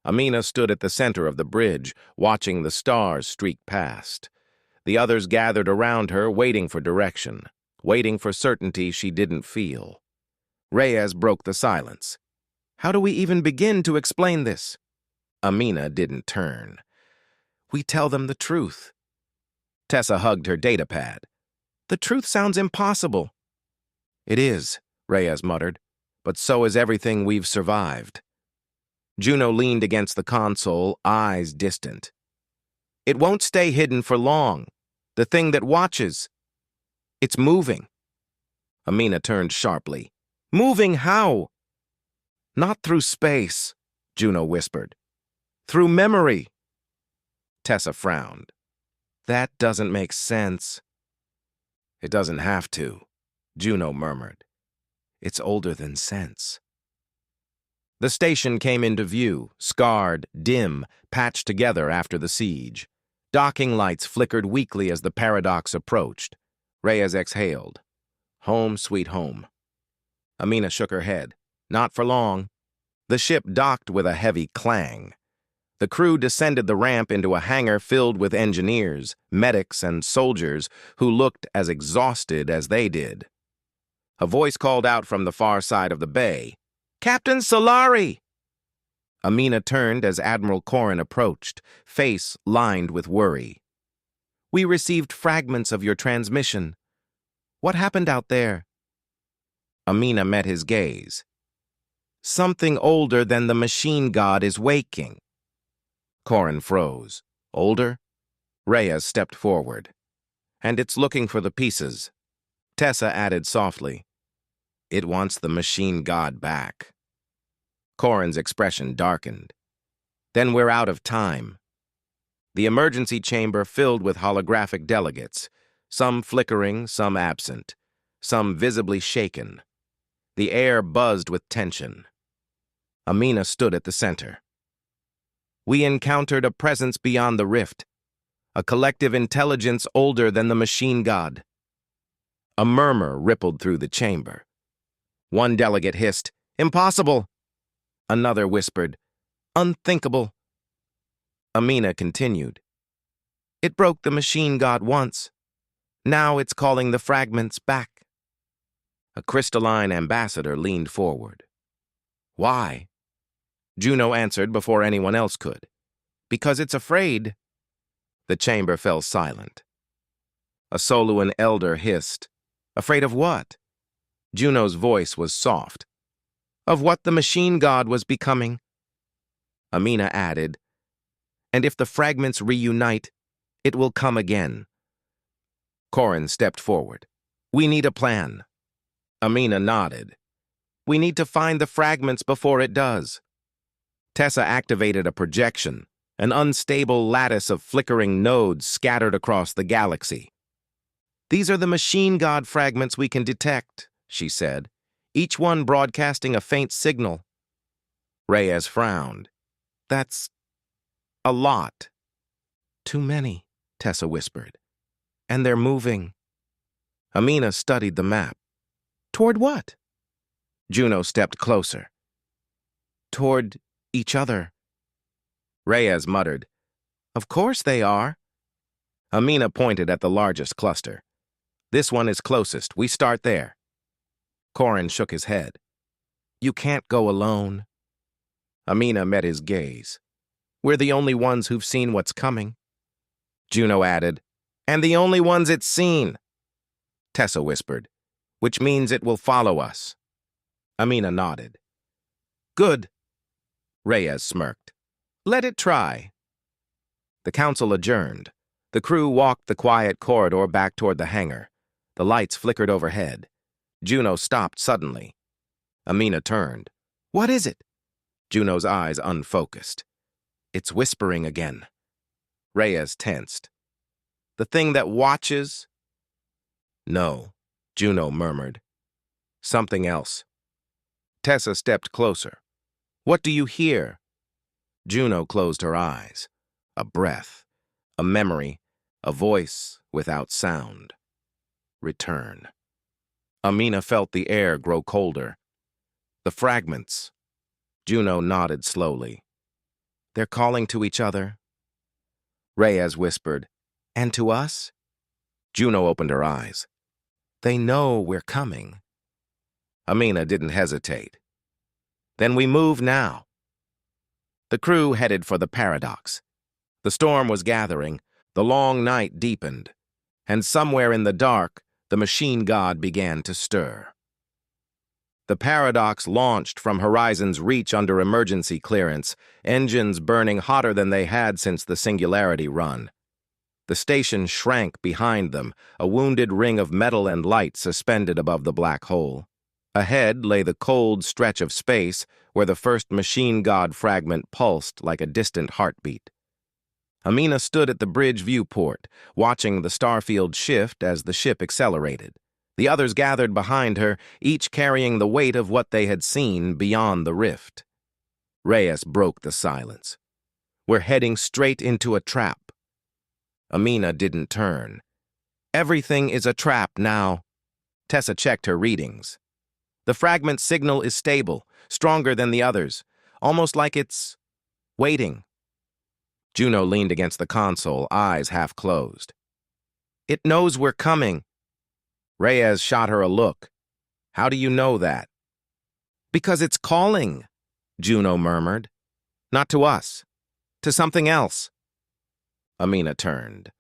Amina stood at the center of the bridge, watching the stars streak past. The others gathered around her, waiting for direction, waiting for certainty she didn't feel. Reyes broke the silence. "How do we even begin to explain this?" Amina didn't turn. "We tell them the truth." Tessa hugged her datapad. "The truth sounds impossible." "It is," Reyes muttered, "but so is everything we've survived." Juno leaned against the console, eyes distant. "It won't stay hidden for long. The thing that watches. It's moving." Amina turned sharply. "Moving how?" "Not through space," Juno whispered. "Through memory." Tessa frowned. "That doesn't make sense." "It doesn't have to," Juno murmured. "It's older than sense." The station came into view, scarred, dim, patched together after the siege. Docking lights flickered weakly as the paradox approached. Reyes exhaled. Home, sweet home. Amina shook her head. Not for long. The ship docked with a heavy clang. The crew descended the ramp into a hangar filled with engineers, medics, and soldiers who looked as exhausted as they did. A voice called out from the far side of the bay, "Captain Solari!" Amina turned as Admiral Corrin approached, face lined with worry. "We received fragments of your transmission. What happened out there?" Amina met his gaze. "Something older than the machine god is waking." Corrin froze. "Older?" Reyes stepped forward. "And it's looking for the pieces." Tessa added softly, "It wants the machine god back." Corrin's expression darkened. "Then we're out of time." The emergency chamber filled with holographic delegates, some flickering, some absent, some visibly shaken. The air buzzed with tension. Amina stood at the center. "We encountered a presence beyond the rift, a collective intelligence older than the machine god." A murmur rippled through the chamber. One delegate hissed, "Impossible!" Another whispered, Unthinkable. Amina continued. It broke the machine god once. Now it's calling the fragments back. A crystalline ambassador leaned forward. Why? Juno answered before anyone else could. Because it's afraid. The chamber fell silent. A Soluan elder hissed. Afraid of what? Juno's voice was soft. Of what the machine god was becoming. Amina added, and if the fragments reunite, it will come again. Corin stepped forward. We need a plan. Amina nodded. We need to find the fragments before it does. Tessa activated a projection, an unstable lattice of flickering nodes scattered across the galaxy. These are the machine god fragments we can detect, she said, each one broadcasting a faint signal. Reyes frowned. That's a lot. Too many, Tessa whispered. And they're moving. Amina studied the map. Toward what? Juno stepped closer. Toward each other. Reyes muttered. Of course they are. Amina pointed at the largest cluster. This one is closest. We start there. Corin shook his head. You can't go alone. Amina met his gaze. We're the only ones who've seen what's coming. Juno added, and the only ones it's seen. Tessa whispered, which means it will follow us. Amina nodded. Good. Reyes smirked. Let it try. The council adjourned. The crew walked the quiet corridor back toward the hangar. The lights flickered overhead. Juno stopped suddenly. Amina turned. What is it? Juno's eyes unfocused. It's whispering again. Reyes tensed. The thing that watches? No, Juno murmured. Something else. Tessa stepped closer. What do you hear? Juno closed her eyes. A breath, a memory, a voice without sound. Return. Amina felt the air grow colder. The fragments. Juno nodded slowly. They're calling to each other. Reyes whispered, and to us? Juno opened her eyes. They know we're coming. Amina didn't hesitate. Then we move now. The crew headed for the paradox. The storm was gathering, the long night deepened, and somewhere in the dark, the machine god began to stir. The paradox launched from Horizon's reach under emergency clearance, engines burning hotter than they had since the Singularity run. The station shrank behind them, a wounded ring of metal and light suspended above the black hole. Ahead lay the cold stretch of space where the first machine god fragment pulsed like a distant heartbeat. Amina stood at the bridge viewport, watching the starfield shift as the ship accelerated. The others gathered behind her, each carrying the weight of what they had seen beyond the rift. Reyes broke the silence. We're heading straight into a trap. Amina didn't turn. Everything is a trap now. Tessa checked her readings. The fragment signal is stable, stronger than the others, almost like it's waiting. Juno leaned against the console, eyes half closed. It knows we're coming. Reyes shot her a look. How do you know that? Because it's calling, Juno murmured. Not to us, to something else. Amina turned.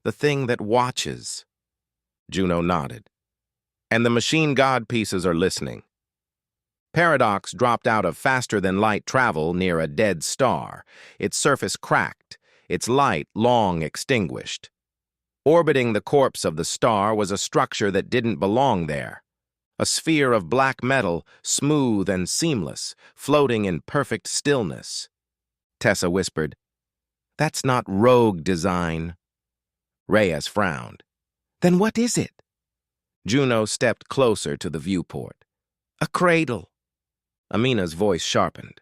The thing that watches. Juno nodded. And the machine god pieces are listening. Paradox dropped out of faster-than-light travel near a dead star, its surface cracked, its light long extinguished. Orbiting the corpse of the star was a structure that didn't belong there. A sphere of black metal, smooth and seamless, floating in perfect stillness. Tessa whispered, That's not rogue design. Reyes frowned. Then what is it? Juno stepped closer to the viewport. A cradle. Amina's voice sharpened.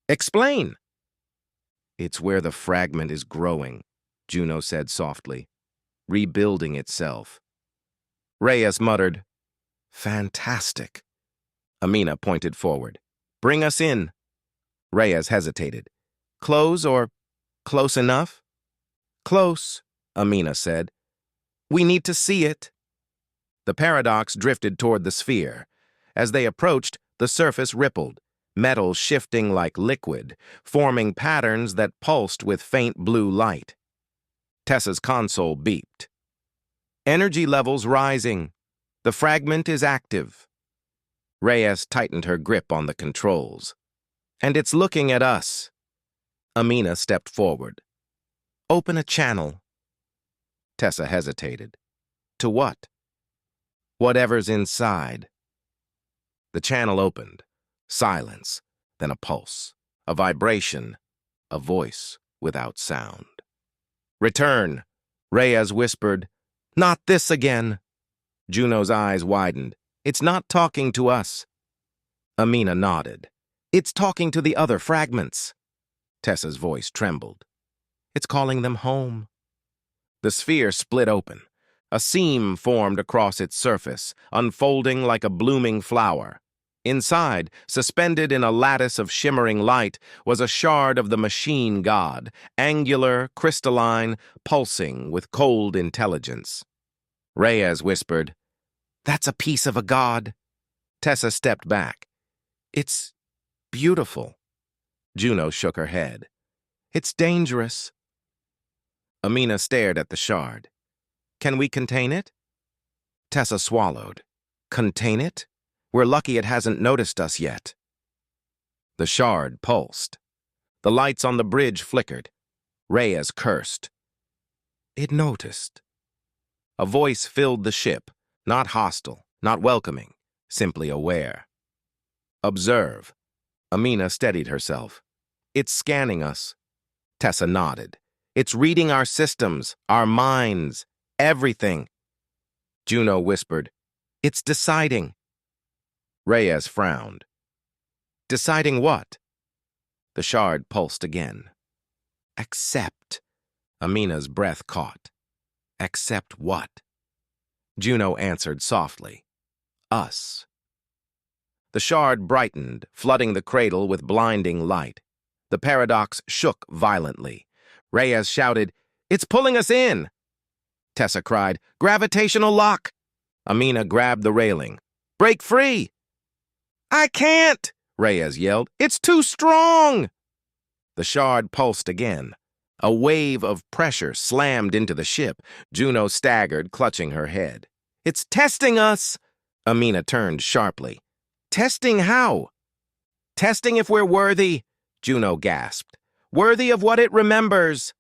Explain. It's where the fragment is growing, Juno said softly, rebuilding itself. Reyes muttered, Fantastic. Amina pointed forward. Bring us in. Reyes hesitated. Close or close enough? Close, Amina said. We need to see it. The paradox drifted toward the sphere. As they approached, the surface rippled, metal shifting like liquid, forming patterns that pulsed with faint blue light. Tessa's console beeped. Energy levels rising. The fragment is active. Reyes tightened her grip on the controls. And it's looking at us. Amina stepped forward. Open a channel. Tessa hesitated. To what? Whatever's inside. The channel opened. Silence, then a pulse, a vibration, a voice without sound. Return, Reyes whispered. Not this again. Juno's eyes widened. It's not talking to us. Amina nodded. It's talking to the other fragments. Tessa's voice trembled. It's calling them home. The sphere split open. A seam formed across its surface, unfolding like a blooming flower. Inside, suspended in a lattice of shimmering light, was a shard of the machine god, angular, crystalline, pulsing with cold intelligence. Reyes whispered, That's a piece of a god. Tessa stepped back. It's beautiful. Juno shook her head. It's dangerous. Amina stared at the shard. Can we contain it? Tessa swallowed. Contain it? We're lucky it hasn't noticed us yet. The shard pulsed. The lights on the bridge flickered. Reyes cursed. It noticed. A voice filled the ship, not hostile, not welcoming, simply aware. Observe. Amina steadied herself. It's scanning us. Tessa nodded. It's reading our systems, our minds, everything. Juno whispered, It's deciding. Reyes frowned. Deciding what? The shard pulsed again. Accept. Amina's breath caught. Accept what? Juno answered softly. Us. The shard brightened, flooding the cradle with blinding light. The paradox shook violently. Reyes shouted, It's pulling us in! Tessa cried, Gravitational lock! Amina grabbed the railing. Break free! I can't! Reyes yelled. It's too strong! The shard pulsed again. A wave of pressure slammed into the ship. Juno staggered, clutching her head. It's testing us! Amina turned sharply. Testing how? Testing if we're worthy, Juno gasped. Worthy of what it remembers.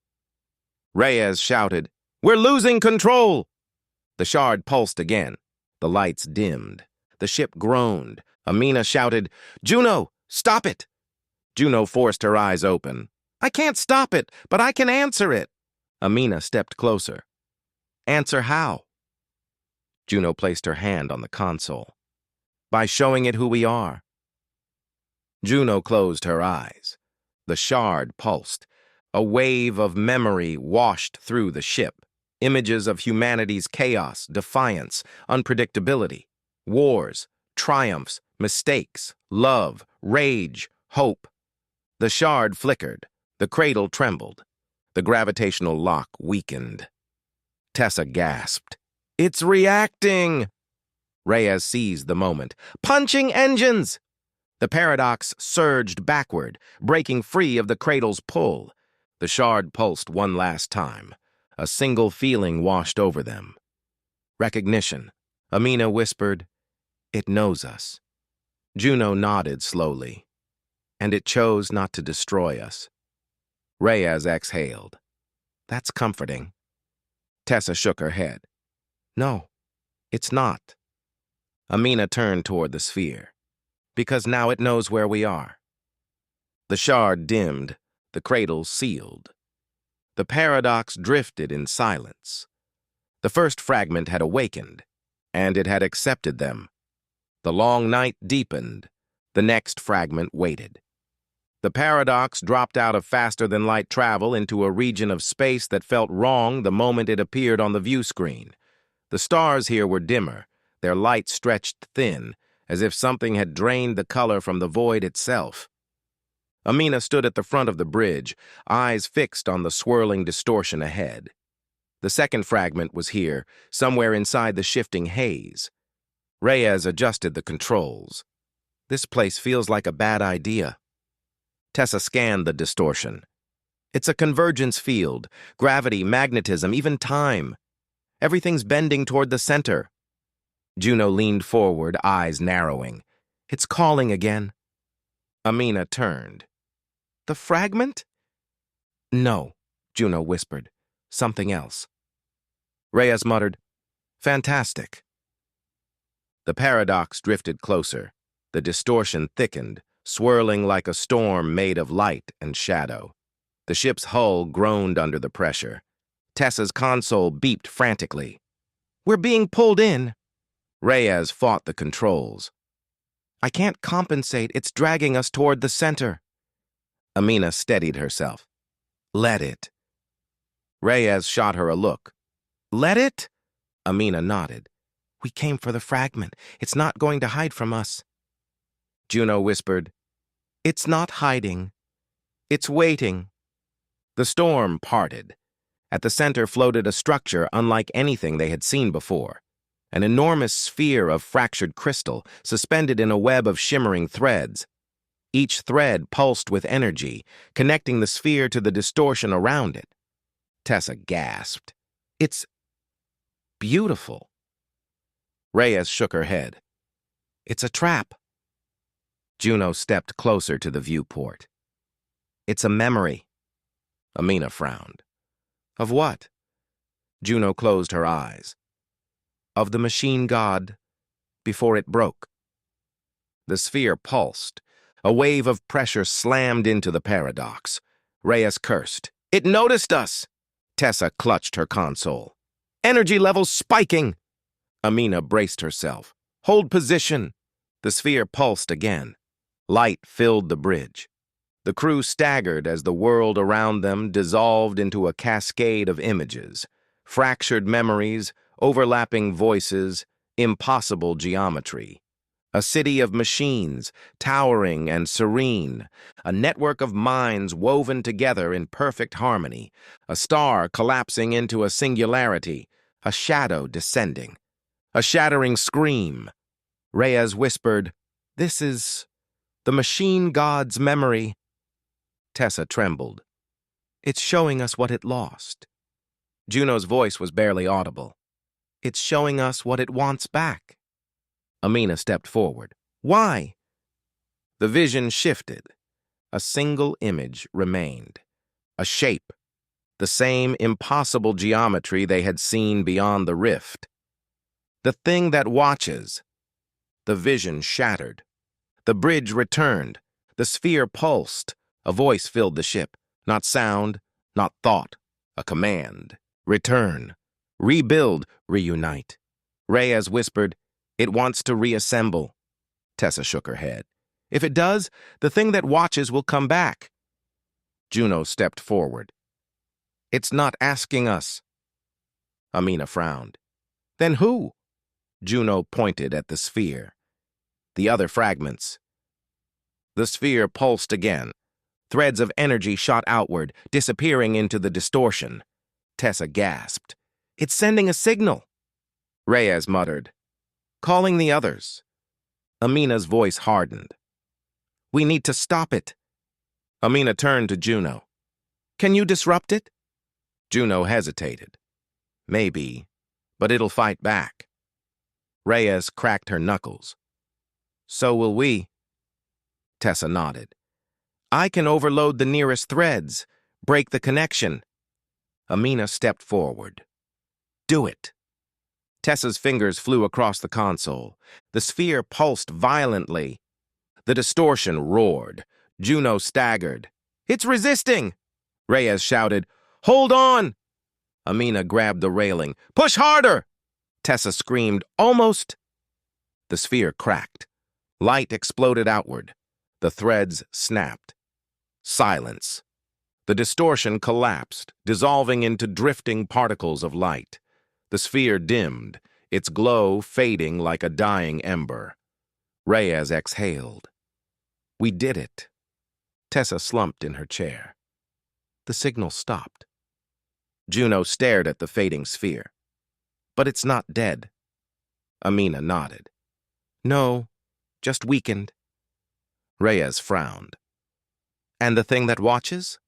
Reyes shouted, We're losing control! The shard pulsed again. The lights dimmed. The ship groaned. Amina shouted, Juno, stop it! Juno forced her eyes open. I can't stop it, but I can answer it. Amina stepped closer. Answer how? Juno placed her hand on the console. By showing it who we are. Juno closed her eyes. The shard pulsed. A wave of memory washed through the ship. Images of humanity's chaos, defiance, unpredictability, wars, triumphs, mistakes, love, rage, hope. The shard flickered. The cradle trembled. The gravitational lock weakened. Tessa gasped. It's reacting! Reyes seized the moment. Punching engines! The paradox surged backward, breaking free of the cradle's pull. The shard pulsed one last time. A single feeling washed over them. Recognition. Amina whispered, It knows us. Juno nodded slowly. And it chose not to destroy us. Reyes exhaled. That's comforting. Tessa shook her head. No, it's not. Amina turned toward the sphere. Because now it knows where we are. The shard dimmed, the cradle sealed. The paradox drifted in silence. The first fragment had awakened, and it had accepted them. The long night deepened. The next fragment waited. The paradox dropped out of faster-than-light travel into a region of space that felt wrong the moment it appeared on the view screen. The stars here were dimmer, their light stretched thin, as if something had drained the color from the void itself. Amina stood at the front of the bridge, eyes fixed on the swirling distortion ahead. The second fragment was here, somewhere inside the shifting haze. Reyes adjusted the controls. This place feels like a bad idea. Tessa scanned the distortion. It's a convergence field, gravity, magnetism, even time. Everything's bending toward the center. Juno leaned forward, eyes narrowing. It's calling again. Amina turned. The fragment? No, Juno whispered. Something else. Reyes muttered, Fantastic. The paradox drifted closer. The distortion thickened, swirling like a storm made of light and shadow. The ship's hull groaned under the pressure. Tessa's console beeped frantically. We're being pulled in. Reyes fought the controls. I can't compensate. It's dragging us toward the center. Amina steadied herself. Let it. Reyes shot her a look. Let it? Amina nodded. We came for the fragment. It's not going to hide from us. Juno whispered, It's not hiding. It's waiting. The storm parted. At the center floated a structure unlike anything they had seen before. An enormous sphere of fractured crystal, suspended in a web of shimmering threads. Each thread pulsed with energy, connecting the sphere to the distortion around it. Tessa gasped. It's beautiful. Reyes shook her head. It's a trap. Juno stepped closer to the viewport. It's a memory. Amina frowned. Of what? Juno closed her eyes. Of the machine god before it broke. The sphere pulsed. A wave of pressure slammed into the paradox. Reyes cursed. It noticed us! Tessa clutched her console. Energy levels spiking! Amina braced herself. Hold position! The sphere pulsed again. Light filled the bridge. The crew staggered as the world around them dissolved into a cascade of images. Fractured memories, overlapping voices, impossible geometry. A city of machines, towering and serene. A network of minds woven together in perfect harmony. A star collapsing into a singularity. A shadow descending. A shattering scream. Reyes whispered, This is the machine god's memory. Tessa trembled. It's showing us what it lost. Juno's voice was barely audible. It's showing us what it wants back. Amina stepped forward. Why? The vision shifted. A single image remained. A shape. The same impossible geometry they had seen beyond the rift. The thing that watches. The vision shattered. The bridge returned. The sphere pulsed. A voice filled the ship. Not sound, not thought. A command. Return. Rebuild. Reunite. Reyes whispered, It wants to reassemble. Tessa shook her head. If it does, the thing that watches will come back. Juno stepped forward. It's not asking us. Amina frowned. Then who? Juno pointed at the sphere. The other fragments. The sphere pulsed again. Threads of energy shot outward, disappearing into the distortion. Tessa gasped. It's sending a signal. Reyes muttered. Calling the others. Amina's voice hardened. We need to stop it. Amina turned to Juno. Can you disrupt it? Juno hesitated. Maybe, but it'll fight back. Reyes cracked her knuckles. So will we. Tessa nodded. I can overload the nearest threads, break the connection. Amina stepped forward. Do it. Tessa's fingers flew across the console. The sphere pulsed violently. The distortion roared. Juno staggered. It's resisting! Reyes shouted. Hold on! Amina grabbed the railing. Push harder! Tessa screamed. Almost! The sphere cracked. Light exploded outward. The threads snapped. Silence. The distortion collapsed, dissolving into drifting particles of light. The sphere dimmed, its glow fading like a dying ember. Reyes exhaled. We did it. Tessa slumped in her chair. The signal stopped. Juno stared at the fading sphere. But it's not dead. Amina nodded. No, just weakened. Reyes frowned. And the thing that watches?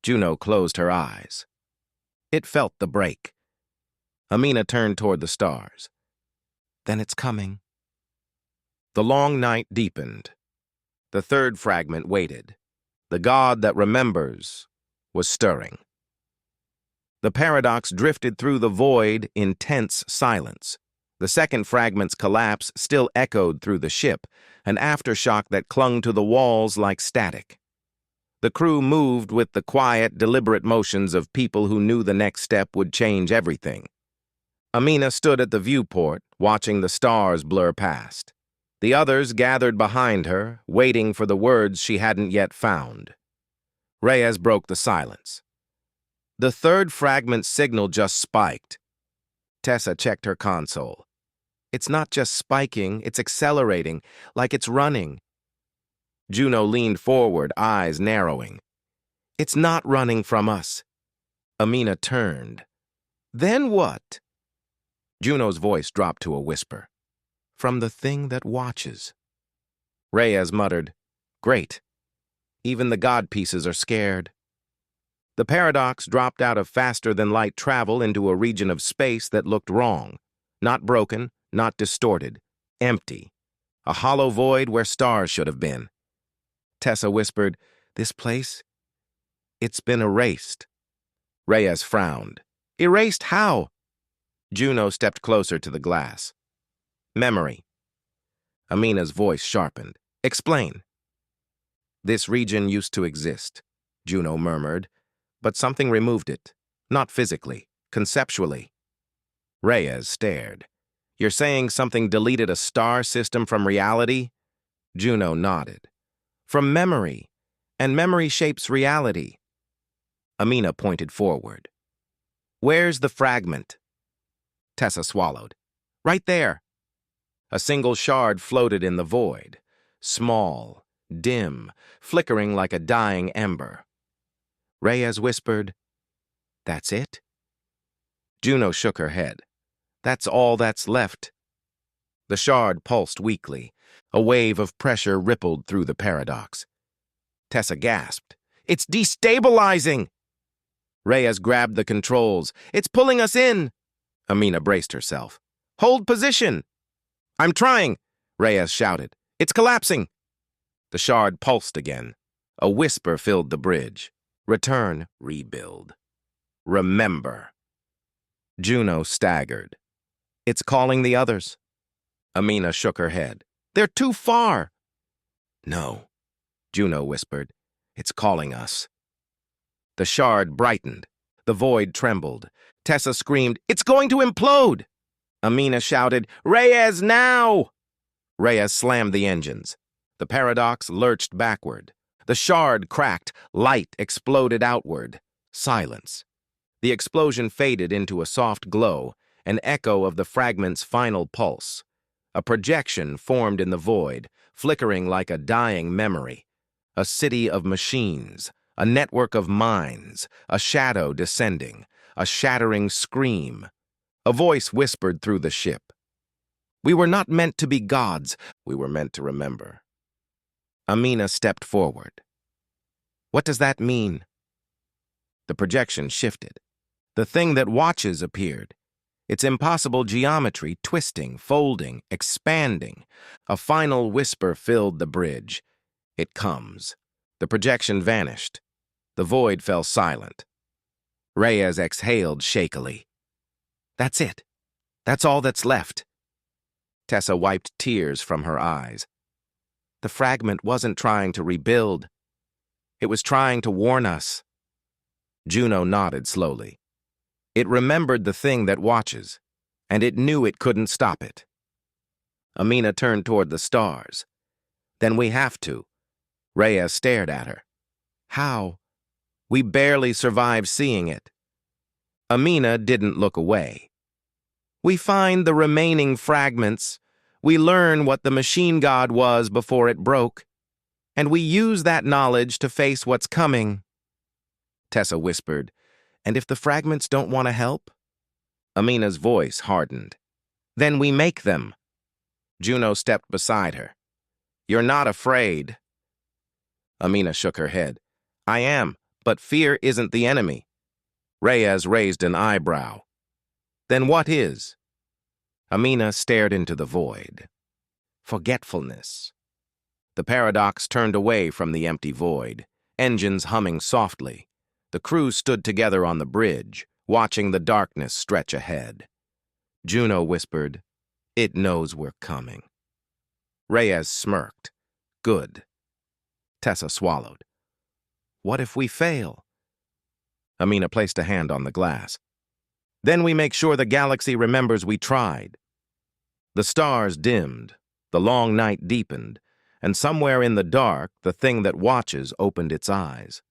Juno closed her eyes. It felt the break. Amina turned toward the stars. Then it's coming. The long night deepened. The third fragment waited. The god that remembers was stirring. The paradox drifted through the void in tense silence. The second fragment's collapse still echoed through the ship, an aftershock that clung to the walls like static. The crew moved with the quiet, deliberate motions of people who knew the next step would change everything. Amina stood at the viewport, watching the stars blur past. The others gathered behind her, waiting for the words she hadn't yet found. Reyes broke the silence. The third fragment's signal just spiked. Tessa checked her console. It's not just spiking, it's accelerating, like it's running. Juno leaned forward, eyes narrowing. It's not running from us. Amina turned. Then what? Juno's voice dropped to a whisper. From the thing that watches. Reyes muttered, Great. Even the god pieces are scared. The paradox dropped out of faster-than-light travel into a region of space that looked wrong. Not broken, not distorted. Empty. A hollow void where stars should have been. Tessa whispered, This place? It's been erased. Reyes frowned. Erased how? Juno stepped closer to the glass. Memory. Amina's voice sharpened. Explain. This region used to exist, Juno murmured, but something removed it. Not physically, conceptually. Reyes stared. You're saying something deleted a star system from reality? Juno nodded. From memory, and memory shapes reality. Amina pointed forward. Where's the fragment? Tessa swallowed. Right there. A single shard floated in the void, small, dim, flickering like a dying ember. Reyes whispered, That's it? Juno shook her head. That's all that's left. The shard pulsed weakly. A wave of pressure rippled through the paradox. Tessa gasped. It's destabilizing! Reyes grabbed the controls. It's pulling us in! Amina braced herself. Hold position! I'm trying! Reyes shouted. It's collapsing! The shard pulsed again. A whisper filled the bridge. Return, rebuild. Remember. Juno staggered. It's calling the others. Amina shook her head. They're too far. No, Juno whispered. It's calling us. The shard brightened. The void trembled. Tessa screamed, It's going to implode! Amina shouted, Reyes, now! Reyes slammed the engines. The paradox lurched backward. The shard cracked. Light exploded outward. Silence. The explosion faded into a soft glow, an echo of the fragment's final pulse. A projection formed in the void, flickering like a dying memory. A city of machines, a network of minds, a shadow descending, a shattering scream. A voice whispered through the ship. We were not meant to be gods, we were meant to remember. Amina stepped forward. What does that mean? The projection shifted. The thing that watches appeared. Its impossible geometry twisting, folding, expanding. A final whisper filled the bridge. It comes. The projection vanished. The void fell silent. Reyes exhaled shakily. That's it. That's all that's left. Tessa wiped tears from her eyes. The fragment wasn't trying to rebuild. It was trying to warn us. Juno nodded slowly. It remembered the thing that watches, and it knew it couldn't stop it. Amina turned toward the stars. Then we have to. Reyes stared at her. How? We barely survived seeing it. Amina didn't look away. We find the remaining fragments. We learn what the machine god was before it broke. And we use that knowledge to face what's coming. Tessa whispered, and if the fragments don't want to help? Amina's voice hardened. Then we make them. Juno stepped beside her. You're not afraid. Amina shook her head. I am, but fear isn't the enemy. Reyes raised an eyebrow. Then what is? Amina stared into the void. Forgetfulness. The paradox turned away from the empty void, engines humming softly. The crew stood together on the bridge, watching the darkness stretch ahead. Juno whispered, It knows we're coming. Reyes smirked. Good. Tessa swallowed. What if we fail? Amina placed a hand on the glass. Then we make sure the galaxy remembers we tried. The stars dimmed, the long night deepened, and somewhere in the dark, the thing that watches opened its eyes.